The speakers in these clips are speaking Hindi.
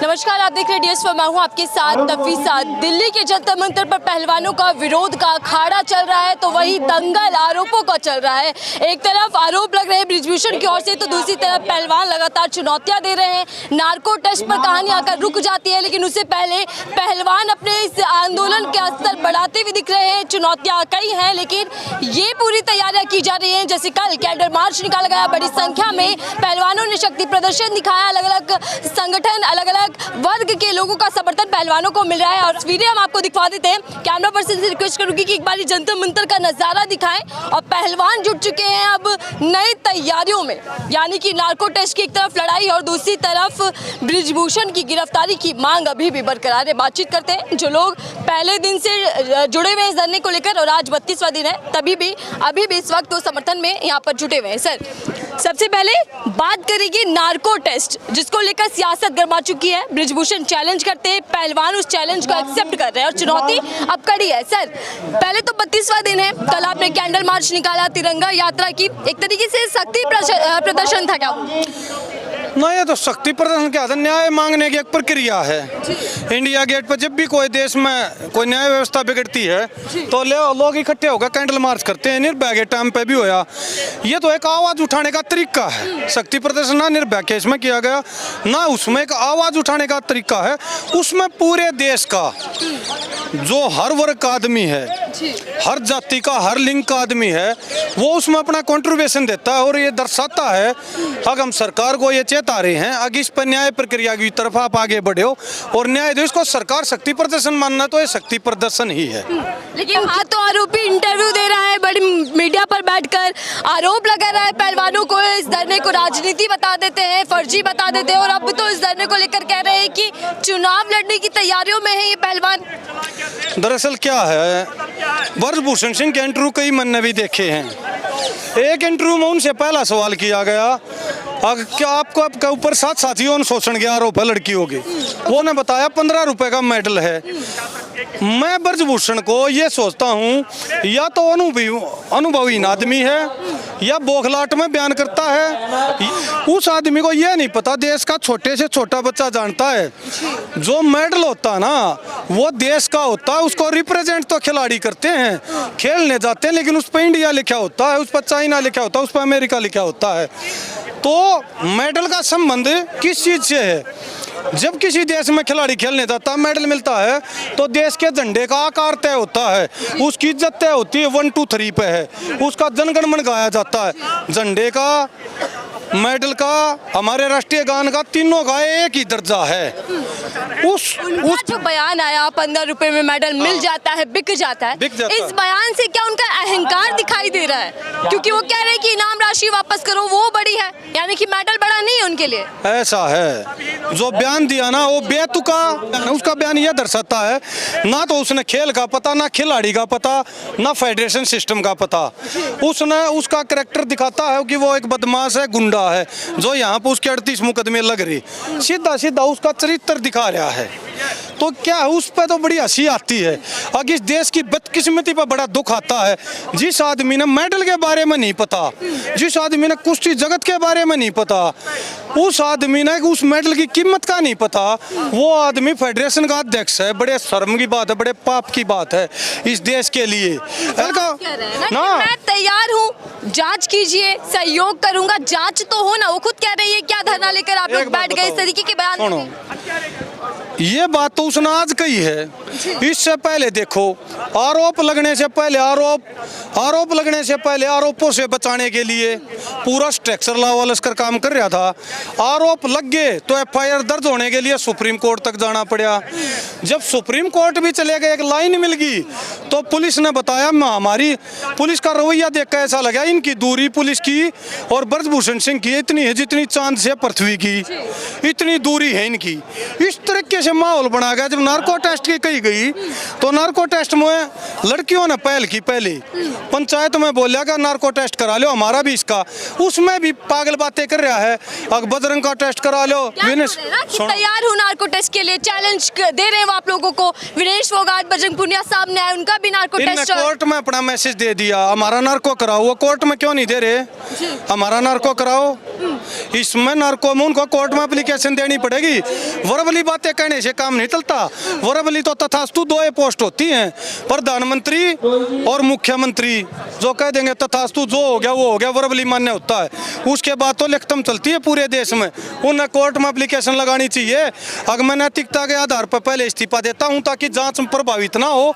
नमस्कार, आप देख रहे हैं डीएस4। मैं हूं आपके साथ नफीसा। दिल्ली के जंतर मंतर पर पहलवानों का विरोध का अखाड़ा चल रहा है, तो वही दंगल आरोपों का चल रहा है। एक तरफ आरोप लग रहे हैं बृजभूषण की ओर से, तो दूसरी तरफ पहलवान लगातार चुनौतियां दे रहे हैं। नार्को टेस्ट पर कहानी आकर रुक जाती है, लेकिन उससे पहले पहलवान अपने इस आंदोलन के स्तर बढ़ाते हुए दिख रहे हैं। चुनौतियां कई हैं, लेकिन ये पूरी तैयारियां की जा रही हैं। जैसे कल कैंडल मार्च निकाला गया, बड़ी संख्या में पहलवानों ने शक्ति प्रदर्शन दिखाया। अलग अलग संगठन, अलग अलग वर्ग के लोगों का समर्थन पहलवानों को मिल रहा है। और तस्वीरें हम आपको दिखा देते हैं। कैमरा पर्सन से रिक्वेस्ट करूंगी कि एक बार जंतर मंतर का नजारा दिखाएं। और पहलवान जुट चुके हैं अब नई तैयारियों में, यानी कि नार्को टेस्ट की एक तरफ लड़ाई और दूसरी तरफ बृजभूषण की गिरफ्तारी की मांग अभी भी बरकरार है। बातचीत करते हैं जो लोग पहले दिन से जुड़े हुए हैं इस धरने को लेकर, और आज 32वां दिन है, अभी भी इस वक्त तो समर्थन में यहाँ पर जुटे हुए हैं। सर, सबसे पहले बात करेंगे नार्को टेस्ट, जिसको लेकर सियासत गर्मा चुकी है। बृजभूषण चैलेंज करते हैं, पहलवान उस चैलेंज को एक्सेप्ट कर रहे हैं और चुनौती अब कड़ी है। सर, पहले तो 32वां दिन है, कल आपने कैंडल मार्च निकाला, तिरंगा यात्रा की, एक तरीके से शक्ति प्रदर्शन था क्या? ना, ये तो शक्ति प्रदर्शन क्या था, न्याय मांगने की एक प्रक्रिया है। इंडिया गेट पर जब भी कोई देश में कोई न्याय व्यवस्था बिगड़ती है तो लोग इकट्ठे होकर कैंडल मार्च करते हैं। निर्भया के टाइम पे भी होया। ये तो एक आवाज उठाने का तरीका है। शक्ति प्रदर्शन ना निर्भया केस में किया गया, ना उसमें एक आवाज उठाने का तरीका है। उसमें पूरे देश का जो हर वर्ग का आदमी है, हर जाति का, हर लिंग का आदमी है, वो उसमें अपना कंट्रीब्यूशन देता है। और ये दर्शाता है, अगर हम सरकार को ये चेता रहे हैं, अगर इस पर न्याय प्रक्रिया की तरफ आप आगे बढ़े हो और न्याय दो, इसको सरकार शक्ति प्रदर्शन मानना, तो ये शक्ति प्रदर्शन ही है। लेकिन हाँ, तो आरोपी इंटरव्यू दे रहा है, बड़ी मीडिया पर बैठकर आरोप लगा रहा है पहलवानों को। इस धरने को राजनीति बता देते हैं, फर्जी बता देते हैं, और अब तो इस धरने को लेकर कह रहे हैं कि चुनाव लड़ने की तैयारियों में है ये पहलवान। दरअसल क्या है, बृजभूषण सिंह के इंटरव्यू कई मैंने भी देखे हैं। एक इंटरव्यू में उनसे पहला सवाल किया गया, क्या आपके ऊपर 7 साथियों ने शोषण के आरोप है लड़कियों के? वो ने बताया 15 रुपए का मेडल है। मैं बृजभूषण को ये सोचता हूँ, या तो अनुभवी आदमी है या बौखलाहट में बयान करता है। उस आदमी को ये नहीं पता, देश का छोटे से छोटा बच्चा जानता है, जो मेडल होता है ना वो देश का होता है। उसको रिप्रेजेंट तो खिलाड़ी करते हैं, खेलने जाते हैं, लेकिन उस पर इंडिया लिखा होता है, उस पर चाइना लिखा होता है, उस पर अमेरिका लिखा होता है। तो मेडल का संबंध किस चीज से है? जब किसी देश में खिलाड़ी खेलने जाता है, मेडल मिलता है, तो देश के झंडे का आकार तय होता है, उसकी इज्जत तय होती है, 1 2 3 पे है, उसका जनगण मन गाया जाता है। झंडे का, मेडल का, हमारे राष्ट्रीय गान का, तीनों का एक ही दर्जा है। उस जो बयान आया 15 रुपए में मेडल मिल जाता है, बिक जाता है, इस बयान से क्या उनका अहंकार दिखाई दे रहा है? क्योंकि वो कह रहे हैं कि इनाम राशि वापस करो, वो बड़ी है, यानी कि मेडल बड़ा नहीं है उनके लिए। ऐसा है, जो बयान दिया ना वो बेतुका, उसका बयान यह दर्शाता है, ना तो उसने खेल का पता, ना खिलाड़ी का पता, ना फेडरेशन सिस्टम का पता। उसने उसका कैरेक्टर दिखाता है कि वो एक बदमाश है, गुंडा है, जो यहाँ पर उसके 38 मुकदमे लग रहे, सीधा सीधा उसका चरित्र दिखा रहा है। तो क्या उस पर तो बड़ी हंसी आती है। अगर इस देश की बदकिस्मती पर बड़ा दुख आता है, जिस आदमी ने मेडल के बारे में नहीं पता, जिस आदमी ने कुश्ती जगत के बारे में नहीं पता, उस आदमी ने उस मेडल की कीमत का नहीं पता, वो आदमी फेडरेशन का अध्यक्ष है। बड़े शर्म की बात है, बड़े पाप की बात है इस देश के लिए। ना मैं तैयार हूँ, जांच कीजिए, सहयोग करूंगा, जांच तो हो ना। वो खुद कह रही है, क्या धरना लेकर आप लोग बैठ गए इस तरीके के बयान? ये बात तो उसने आज कही है। इससे पहले देखो, आरोप लगने से पहले आरोपों से बचाने के लिए पूरा स्ट्रक्चर लॉ लश्कर काम कर रहा था। आरोप लग गए तो एफआईआर दर्ज होने के लिए सुप्रीम कोर्ट तक जाना पड़ा। जब सुप्रीम कोर्ट भी चले गए, एक लाइन मिल गई, तो पुलिस ने बताया, हमारी पुलिस का रवैया देख कर ऐसा लगा, इनकी दूरी पुलिस की और बृजभूषण सिंह की इतनी है जितनी चांद से पृथ्वी की, इतनी दूरी है इनकी। इस तरीके से माहौल बना गया। जब नार्को टेस्ट की कही गई तो नार्को टेस्ट में लड़कियों ने पहल की, पहले पंचायत में बोलिया कि नार्को टेस्ट करा लो हमारा भी इसका, उसमें भी पागल बातें कर रहा है। अब बजरंग का टेस्ट करा लो। तैयार हूँ नार्को टेस्ट के लिए, चैलेंज दे रहे हैं वो आप लोगों को। विनेश फोगाट, बजरंग पुनिया सामने आए, उनका भी नार्को टेस्ट। कोर्ट में अपना मैसेज दे दिया हमारा नार्को कराओ, वो कोर्ट में क्यों नहीं दे रहे हमारा नार्को कराओ? इसमें नार्को में उनको कोर्ट में एप्लीकेशन देनी पड़ेगी। वर्बली बातें कहने से काम नहीं चलता। वर्बली तो तथास्तु दो पोस्ट होती हैं, प्रधानमंत्री और मुख्यमंत्री। जो कह देंगे तथास्तु, जो हो गया वो हो गया, वर्बली मान्य होता है। उसके बाद तो लिखतम चलती है पूरे देश में। उन्हें कोर्ट में एप्लीकेशन लगानी चाहिए। अगर मैं नैतिकता के आधार पर पहले इस्तीफा देता हूं ताकि जांच में प्रभावित ना हो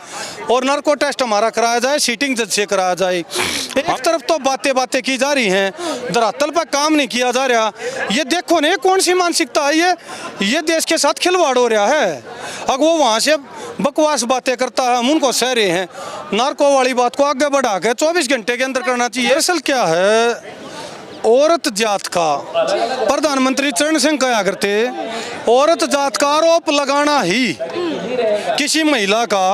और नार्को टेस्ट हमारा कराया जाए, सीटिंग जज से कराया जाए। एक तरफ तो बातें की जा रही हैं, धरातल पर काम नहीं किया जा रहा। ये देखो ना कौन सी मानसिकता है, ये देश के साथ खिलवाड़ हो रहा है। अगर वो वहाँ से बकवास बातें करता है, हम उनको सह रहे हैं। नार्को वाली बात को आगे बढ़ा के 24 घंटे के अंदर करना चाहिए। असल क्या है, औरत जात का प्रधानमंत्री चरण सिंह कहा करते, औरत जात का आरोप लगाना ही, किसी महिला का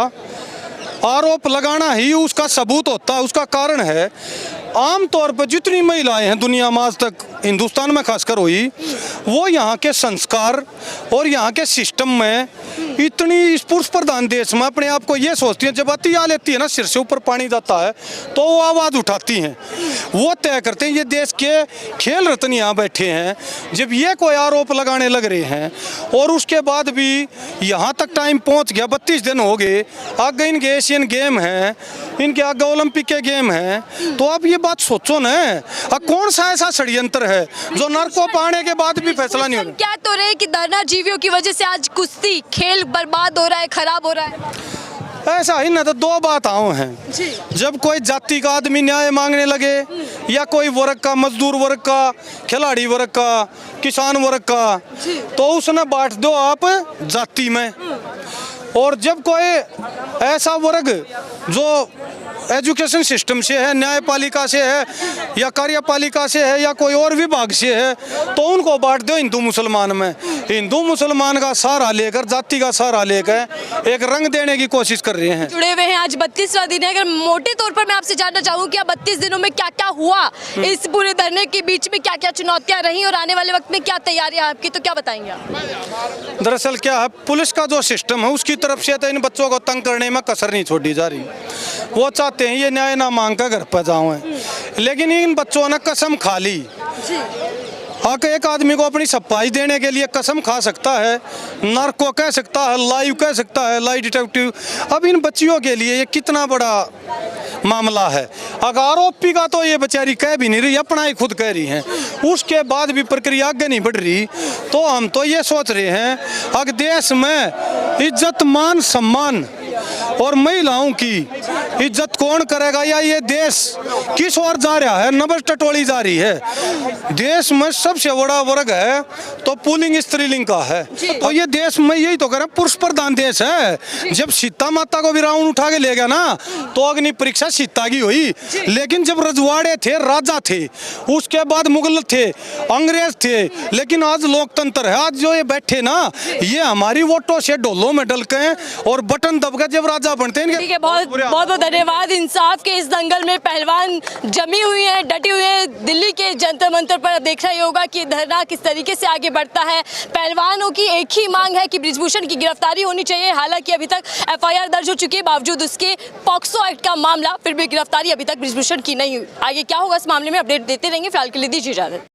आरोप लगाना ही उसका सबूत होता है, उसका कारण है। आमतौर पर जितनी महिलाएं हैं दुनिया में आज तक, हिंदुस्तान में खासकर हुई, वो यहाँ के संस्कार और यहाँ के सिस्टम में इतनी, इस पुरुष प्रधान देश में अपने आप को ये सोचती हैं, जब अति आ लेती है ना, सिर से ऊपर पानी जाता है तो वो आवाज़ उठाती हैं, वो तय करते हैं। ये देश के खेल रत्न यहाँ बैठे हैं, जब ये कोई आरोप लगाने लग रहे हैं और उसके बाद भी यहाँ तक टाइम पहुँच गया, 32 दिन हो गए, आगे इनके एशियन गेम हैं, इनके आगे ओलंपिक के गेम हैं, तो आप ये बात सोचो ना, कौन सा ऐसा षड्यंत्र है जो नार्को पाने के बाद भी फैसला नहीं हो रहा? क्या तो रहे कि धरना जीवियों की वजह से आज कुश्ती खेल बर्बाद हो रहा है, खराब हो रहा है। ऐसा ही ना, तो दो बातें हैं। जब कोई जाति का आदमी न्याय मांगने लगे, या कोई वर्ग का, मजदूर वर्ग का, खिलाड़ी वर्ग का, किसान वर्ग का, तो उसने बांट दो आप जाति में। और जब कोई ऐसा वर्ग जो एजुकेशन सिस्टम से है, न्यायपालिका से है, या कार्यपालिका से है, या कोई और विभाग से है, तो उनको बांट दो हिंदू मुसलमान में। हिंदू मुसलमान का सहारा लेकर, जाति का सहारा लेकर एक रंग देने की कोशिश कर रहे हैं। जुड़े हुए हैं, आज 32वां दिन है। अगर मोटे तौर पर मैं आपसे जानना चाहूँ कि 32 दिनों में क्या क्या हुआ, इस पूरे धरने के बीच में क्या क्या चुनौतियाँ रही और आने वाले वक्त में क्या तैयारियाँ आपकी, तो क्या बताएंगे आप? दरअसल क्या है, पुलिस का जो सिस्टम है उसकी तरफ से तो इन बच्चों को तंग करने में कसर नहीं छोड़ी जा रही। वो चाहते हैं ये न्याय ना मांग कर घर पर जाऊँ, लेकिन इन बच्चों ने कसम खा ली। एक आदमी को अपनी सफाई देने के लिए कसम खा सकता है, नार्को कह सकता है, लाइव कह सकता है, लाई डिटेक्टिव। अब इन बच्चियों के लिए ये कितना बड़ा मामला है। अगर आरोपी का तो ये बेचारी कह भी नहीं रही, अपना ही खुद कह रही हैं, उसके बाद भी प्रक्रिया आगे नहीं बढ़ रही। तो हम तो ये सोच रहे हैं, अगर देश में इज्जत, मान, सम्मान और महिलाओं की इज्जत कौन करेगा, या ये देश किस ओर जा रहा है, नब्ज टटोली जा रही है। देश में सबसे बड़ा वर्ग है तो पुल्लिंग स्त्रीलिंग का है, तो ये देश में यही तो करें, पुरुष प्रधान देश है। जब सीता माता को भी रावण उठा के ले गया ना, तो अग्नि परीक्षा सीता की हुई। लेकिन जब रजवाड़े थे, राजा थे, उसके बाद मुगल थे, अंग्रेज थे, लेकिन आज लोकतंत्र है। आज जो ये बैठे ना, ये हमारी वोटों से डोलों में डल के और बटन दब के जब राजा बनते हैं। ठीक है, बहुत बहुत धन्यवाद। इंसाफ के इस दंगल में पहलवान जमी हुई है, डटी हुई है। दिल्ली के जंतर मंतर पर देखना ही होगा कि धरना किस तरीके से आगे बढ़ता है। पहलवानों की एक ही मांग है कि बृजभूषण की गिरफ्तारी होनी चाहिए। हालांकि अभी तक FIR दर्ज हो चुकी है, बावजूद उसके पॉक्सो एक्ट का मामला, फिर भी गिरफ्तारी अभी तक बृजभूषण की नहीं हुई। आगे क्या होगा इस मामले में अपडेट देते रहेंगे। फिलहाल के लिए दीजिए इजाजत।